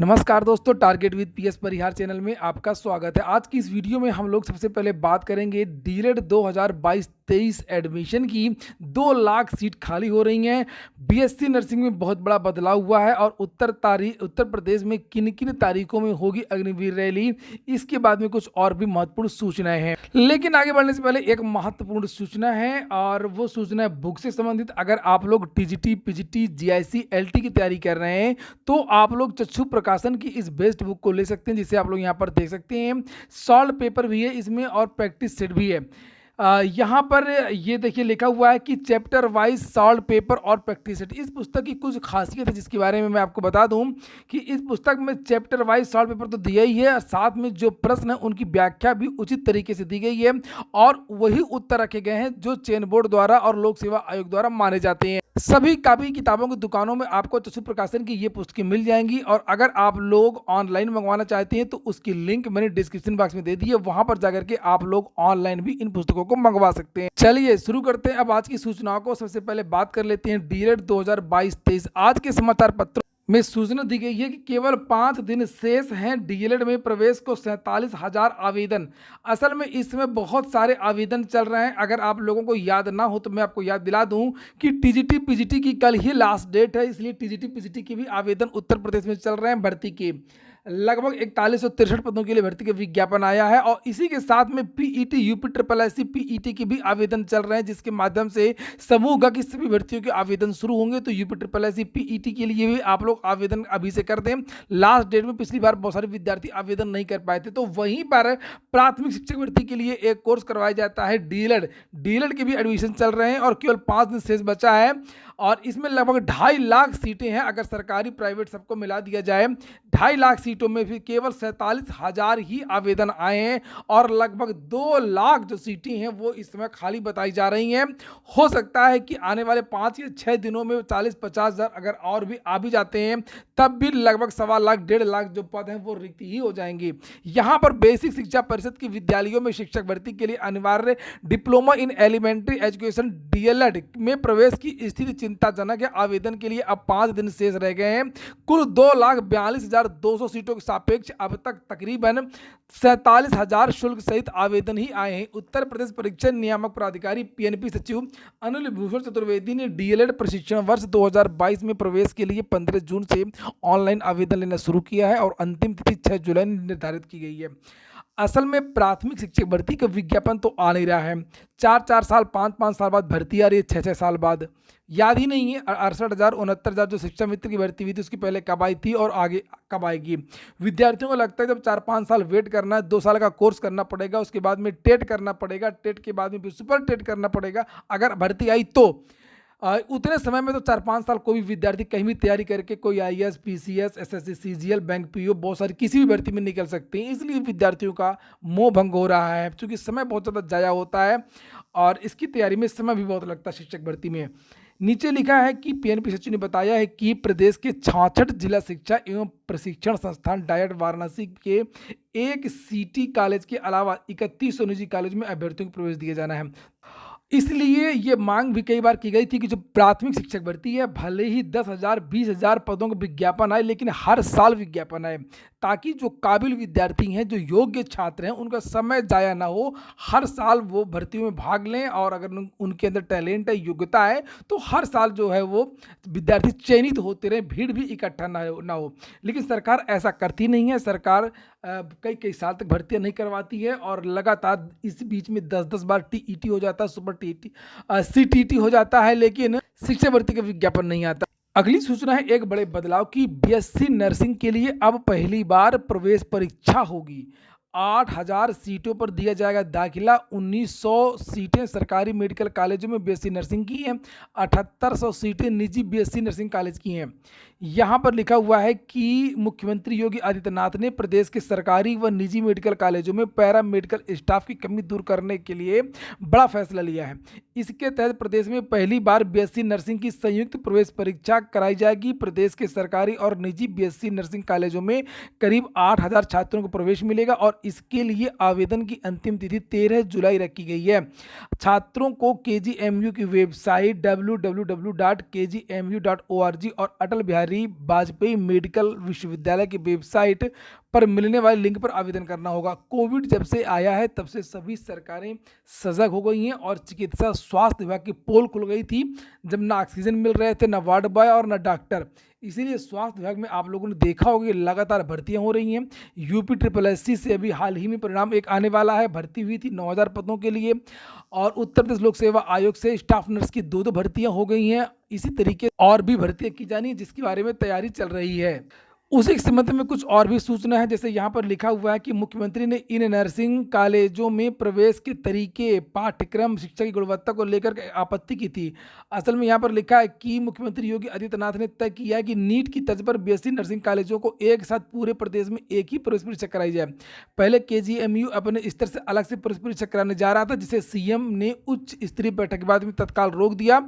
नमस्कार दोस्तों, target with PS Parihar channel में आपका स्वागत है। आज की इस वीडियो में हम लोग सबसे पहले बात करेंगे डीएलएड 2022-23 एडमिशन की। 2 लाख सीट खाली हो रही हैं। बीएससी नर्सिंग में बहुत बड़ा बदलाव हुआ है और उत्तर प्रदेश में किन किन तारीखों में होगी अग्निवीर रैली, इसके बाद में कुछ और भी महत्वपूर्ण सूचनाएं हैं। लेकिन आगे बढ़ने से पहले एक महत्वपूर्ण सूचना है और वो सूचना है बुक से संबंधित। अगर आप लोग टीजीटी, पीजीटी, जीआईसी, एलटी की तैयारी कर रहे हैं तो आप लोग चक्षु प्रकाशन की इस बेस्ट बुक को ले सकते हैं, जिसे आप लोग यहाँ पर देख सकते हैं। सॉल्व पेपर भी है इसमें और प्रैक्टिस सेट भी है। यहाँ पर ये देखिए लिखा हुआ है कि चैप्टर वाइज सॉल्व पेपर और प्रैक्टिस सेट। इस पुस्तक की कुछ खासियत है जिसके बारे में मैं आपको बता दूं कि इस पुस्तक में चैप्टर वाइज सॉल्व पेपर तो दिया ही है और साथ में जो प्रश्न है उनकी व्याख्या भी उचित तरीके से दी गई है और वही उत्तर रखे गए हैं जो चयन बोर्ड द्वारा और लोक सेवा आयोग द्वारा माने जाते हैं। सभी कापी किताबों की दुकानों में आपको चक्षु प्रकाशन की ये पुस्तकें मिल जाएंगी और अगर आप लोग ऑनलाइन मंगवाना चाहते हैं तो उसकी लिंक मैंने डिस्क्रिप्शन बॉक्स में दे दी है, वहां पर जाकर के आप लोग ऑनलाइन भी इन पुस्तकों को मंगवा सकते हैं। चलिए शुरू करते हैं अब आज की सूचनाओं को। सबसे पहले बात कर लेते हैं डीएलएड 2022-23। आज के समाचार पत्र में सूचना दी गई है कि केवल 5 दिन शेष हैं डीएलएड में प्रवेश को 47,000 आवेदन। असल में इसमें बहुत सारे आवेदन चल रहे हैं। अगर आप लोगों को याद ना हो तो मैं आपको याद दिला दूं कि टीजीटी पीजीटी की कल ही लास्ट डेट है, इसलिए टीजीटी पीजीटी के भी आवेदन उत्तर प्रदेश में चल रहे हैं। भर्ती के लगभग 4163 पदों के लिए भर्ती के विज्ञापन आया है और इसी के साथ में PET, UP triple SC, PET की भी आवेदन चल रहे हैं, जिसके माध्यम से समूह ग की सभी भर्तियों के आवेदन शुरू होंगे। तो यूपी ट्रिपल एससी, पीईटी के लिए भी आप लोग आवेदन अभी से कर दें। लास्ट डेट में पिछली बार बहुत सारे विद्यार्थी आवेदन नहीं कर पाए थे। तो वहीं पर प्राथमिक शिक्षक भर्ती के लिए एक कोर्स करवाया जाता है डीएलएड के भी एडमिशन चल रहे हैं और केवल 5 दिन शेष बचा है और इसमें लगभग 2.5 लाख सीटें हैं। अगर सरकारी प्राइवेट सबको मिला दिया जाए 2.5 लाख सीटों में भी केवल 47,000 ही आवेदन आए हैं और लगभग 2 लाख जो सीटें हैं वो इस समय खाली बताई जा रही हैं। हो सकता है कि आने वाले 5 या 6 दिनों में 40-50 हज़ार अगर और भी आ भी जाते हैं तब भी लगभग 1.25 लाख 1.5 लाख जो पद हैं वो रिक्त ही हो जाएंगे। यहाँ पर बेसिक शिक्षा परिषद की विद्यालयों में शिक्षक भर्ती के लिए अनिवार्य diploma in elementary education D El Ed में प्रवेश की स्थिति चिंताजनक है। आवेदन के लिए अब 5 दिन शेष रह गए हैं। कुल 2,42,200 सीटों के सापेक्ष अब तक तकरीबन 47,000 शुल्क सहित आवेदन ही आए हैं। उत्तर प्रदेश परीक्षा नियामक प्राधिकारी पीएनपी सचिव अनिल भूषण चतुर्वेदी ने डीएलएड प्रशिक्षण वर्ष 2022 में प्रवेश के लिए 15 जून से ऑनलाइन आवेदन लेना शुरू किया है और अंतिम तिथि 6 जुलाई निर्धारित की गई है। असल में प्राथमिक शिक्षक भर्ती का विज्ञापन तो आ नहीं रहा है। 4-4 साल 5-5 साल बाद भर्ती आ रही है, 6-6 साल बाद। याद ही नहीं है 68,000 69,000 जो शिक्षा मित्र की भर्ती हुई थी उसकी पहले कब आई थी और आगे कब आएगी। विद्यार्थियों को लगता है जब 4-5 साल वेट करना है, 2 साल का कोर्स करना पड़ेगा, उसके बाद में टेट करना पड़ेगा, टेट के बाद में फिर सुपर टेट करना पड़ेगा अगर भर्ती आई तो। उतने समय में तो 4-5 साल कोई भी विद्यार्थी कहीं भी तैयारी करके कोई IAS, PCS, SSC, CGL, bank PO बहुत सारी किसी भी भर्ती में निकल सकते हैं। इसलिए विद्यार्थियों का मोह भंग हो रहा है क्योंकि समय बहुत ज़्यादा जाया होता है और इसकी तैयारी में समय भी बहुत लगता है शिक्षक भर्ती में। नीचे लिखा है कि पीएनपी सचिव ने बताया है कि प्रदेश के 66 जिला शिक्षा एवं प्रशिक्षण संस्थान डायट वाराणसी के एक सिटी कॉलेज के अलावा 3100 निजी कॉलेज में अभ्यर्थियों को प्रवेश दिया जाना है। इसलिए ये मांग भी कई बार की गई थी कि जो प्राथमिक शिक्षक भर्ती है भले ही 10,000 20,000 पदों का विज्ञापन आए लेकिन हर साल विज्ञापन आए ताकि जो काबिल विद्यार्थी हैं, जो योग्य छात्र हैं, उनका समय जाया ना हो। हर साल वो भर्तियों में भाग लें और अगर उनके अंदर टैलेंट है, योग्यता है तो हर साल जो है वो विद्यार्थी चयनित होते रहे, भीड़ भी इकट्ठा ना हो। लेकिन सरकार ऐसा करती नहीं है। सरकार कई कई साल तक भर्तियां नहीं करवाती है और लगातार इस बीच में 10-10 बार टीईटी हो जाता है, सुपर टीईटी, सीटीईटी हो जाता है, लेकिन शिक्षक भर्ती का विज्ञापन नहीं आता। अगली सूचना है एक बड़े बदलाव की। बीएससी नर्सिंग के लिए अब पहली बार प्रवेश परीक्षा होगी। 8,000 सीटों पर दिया जाएगा दाखिला। 1,900 सीटें सरकारी मेडिकल कॉलेजों में बीएससी नर्सिंग की हैं, 7,800 सीटें निजी बीएससी नर्सिंग कॉलेज की हैं। यहाँ पर लिखा हुआ है कि मुख्यमंत्री योगी आदित्यनाथ ने प्रदेश के सरकारी व निजी मेडिकल कॉलेजों में पैरा मेडिकल स्टाफ की कमी दूर करने के लिए बड़ा फैसला लिया है। इसके तहत प्रदेश में पहली बार बीएससी नर्सिंग की संयुक्त प्रवेश परीक्षा कराई जाएगी। प्रदेश के सरकारी और निजी बीएससी नर्सिंग कॉलेजों में करीब 8,000 छात्रों को प्रवेश मिलेगा और इसके लिए आवेदन की अंतिम तिथि 13 जुलाई रखी गई है। छात्रों को केजीएमयू की वेबसाइट www.kgmu.org और अटल बिहारी वाजपेयी मेडिकल विश्वविद्यालय की वेबसाइट पर मिलने वाले लिंक पर आवेदन करना होगा। कोविड जब से आया है तब से सभी सरकारें सजग हो गई हैं और चिकित्सा स्वास्थ्य विभाग की पोल खुल गई थी, जब ना ऑक्सीजन मिल रहे थे, ना वार्ड बॉय और ना डॉक्टर। इसीलिए स्वास्थ्य विभाग में आप लोगों ने देखा होगा कि लगातार भर्तियां हो रही हैं। यूपी SSC से अभी हाल ही में परिणाम एक आने वाला है, भर्ती हुई थी 9000 पदों के लिए, और उत्तर प्रदेश लोक सेवा आयोग से स्टाफ नर्स की दो भर्तियां हो गई हैं। इसी तरीके और भी भर्तियां की जानी है जिसके बारे में तैयारी चल रही है। उसी के संबंध में कुछ और भी सूचना है, जैसे यहाँ पर लिखा हुआ है कि मुख्यमंत्री ने इन नर्सिंग कॉलेजों में प्रवेश के तरीके, पाठ्यक्रम, शिक्षा की गुणवत्ता को लेकर आपत्ति की थी। असल में यहाँ पर लिखा है कि मुख्यमंत्री योगी आदित्यनाथ ने तय किया है कि नीट की तर्ज पर बीएससी नर्सिंग कॉलेजों को एक साथ पूरे प्रदेश में एक ही प्रवेश परीक्षा कराई जाए। पहले केजीएमयू अपने स्तर से अलग से प्रवेश परीक्षा कराने जा रहा था, जिसे सीएम ने उच्च स्तरीय बैठक के बाद में तत्काल रोक दिया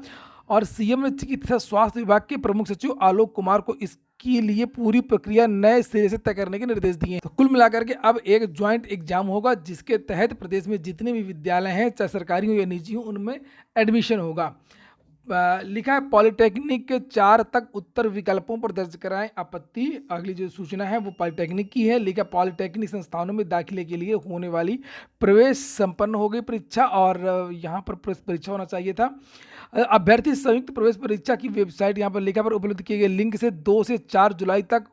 और सीएम ने चिकित्सा स्वास्थ्य विभाग के प्रमुख सचिव आलोक कुमार को इसके लिए पूरी प्रक्रिया नए सिरे से तय करने के निर्देश दिए। तो कुल मिलाकर के अब एक ज्वाइंट एग्जाम होगा जिसके तहत प्रदेश में जितने भी विद्यालय हैं, चाहे सरकारी हो या निजी हो, उनमें एडमिशन होगा। लिखा है पॉलिटेक्निक के 4 तक उत्तर विकल्पों पर दर्ज कराएं आपत्ति। अगली जो सूचना है वो पॉलिटेक्निक की है। लिखा पॉलिटेक्निक संस्थानों में दाखिले के लिए होने वाली प्रवेश संपन्न हो गई परीक्षा और यहाँ पर प्रवेश परीक्षा होना चाहिए था। अभ्यर्थी संयुक्त प्रवेश परीक्षा की वेबसाइट यहाँ पर लिखा पर उपलब्ध किए गए लिंक से 2 से 4 जुलाई तक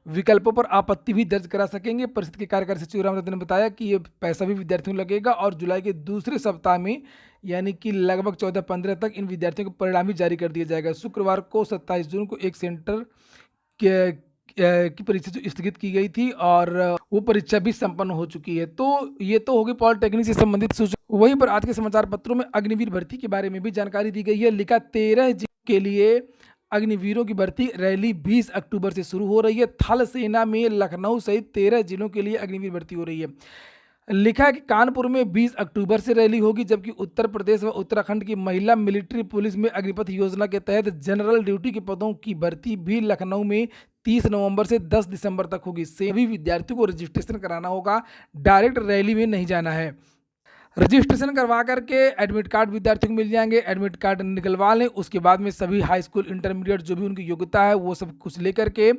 विकल्पों पर आपत्ति भी दर्ज करा सकेंगे। परिषद के कार्यकारी सचिव रामरतन ने बताया कि ये पैसा भी विद्यार्थियों को लगेगा और जुलाई के दूसरे सप्ताह में यानी कि लगभग 14-15 तक इन विद्यार्थियों को परिणाम भी जारी कर दिया जाएगा। शुक्रवार को 27 जून को एक सेंटर की परीक्षा जो स्थगित की गई थी और वो परीक्षा भी संपन्न हो चुकी है। तो ये तो होगी पॉलिटेक्निक से संबंधित सूचना। वहीं पर आज के समाचार पत्रों में अग्निवीर भर्ती के बारे में भी जानकारी दी गई है। लिखा 13 के लिए अग्निवीरों की भर्ती रैली 20 अक्टूबर से शुरू हो रही है। थल सेना में लखनऊ सहित 13 जिलों के लिए अग्निवीर भर्ती हो रही है। लिखा है कि कानपुर में 20 अक्टूबर से रैली होगी, जबकि उत्तर प्रदेश व उत्तराखंड की महिला मिलिट्री पुलिस में अग्निपथ योजना के तहत जनरल ड्यूटी के पदों की भर्ती भी लखनऊ में 30 नवंबर से 10 दिसंबर तक होगी। सभी विद्यार्थियों को रजिस्ट्रेशन कराना होगा, डायरेक्ट रैली में नहीं जाना है। रजिस्ट्रेशन करवा करके एडमिट कार्ड विद्यार्थियों को मिल जाएंगे, एडमिट कार्ड निकलवा लें। उसके बाद में सभी हाई स्कूल, इंटरमीडिएट जो भी उनकी योग्यता है वो सब कुछ लेकर के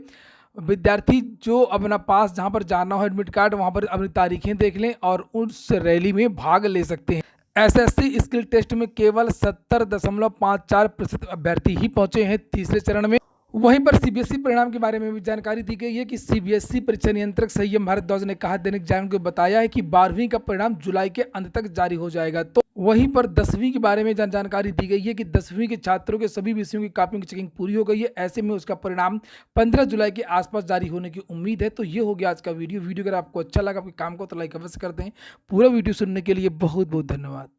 विद्यार्थी जो अपना पास जहां पर जाना हो एडमिट कार्ड वहां पर अपनी तारीखें देख लें और उस रैली में भाग ले सकते हैं। एसएससी स्किल टेस्ट में केवल 70.54% अभ्यर्थी ही पहुंचे हैं तीसरे चरण में। वहीं पर सीबीएसई परिणाम के बारे में भी जानकारी दी गई है कि सीबीएसई परीक्षा नियंत्रक संयम भारद्वाज ने कहा, दैनिक जागरण को बताया है कि 12वीं का परिणाम जुलाई के अंत तक जारी हो जाएगा। तो वहीं पर 10वीं के बारे में जानकारी दी गई है कि 10वीं के छात्रों के सभी विषयों की कॉपियों की चेकिंग पूरी हो गई है। ऐसे में उसका परिणाम 15 जुलाई के आसपास जारी होने की उम्मीद है। तो ये हो गया आज का वीडियो। अगर आपको अच्छा लगा, आपके काम को तो लाइक अवश्य कर दें। पूरा वीडियो सुनने के लिए बहुत बहुत धन्यवाद।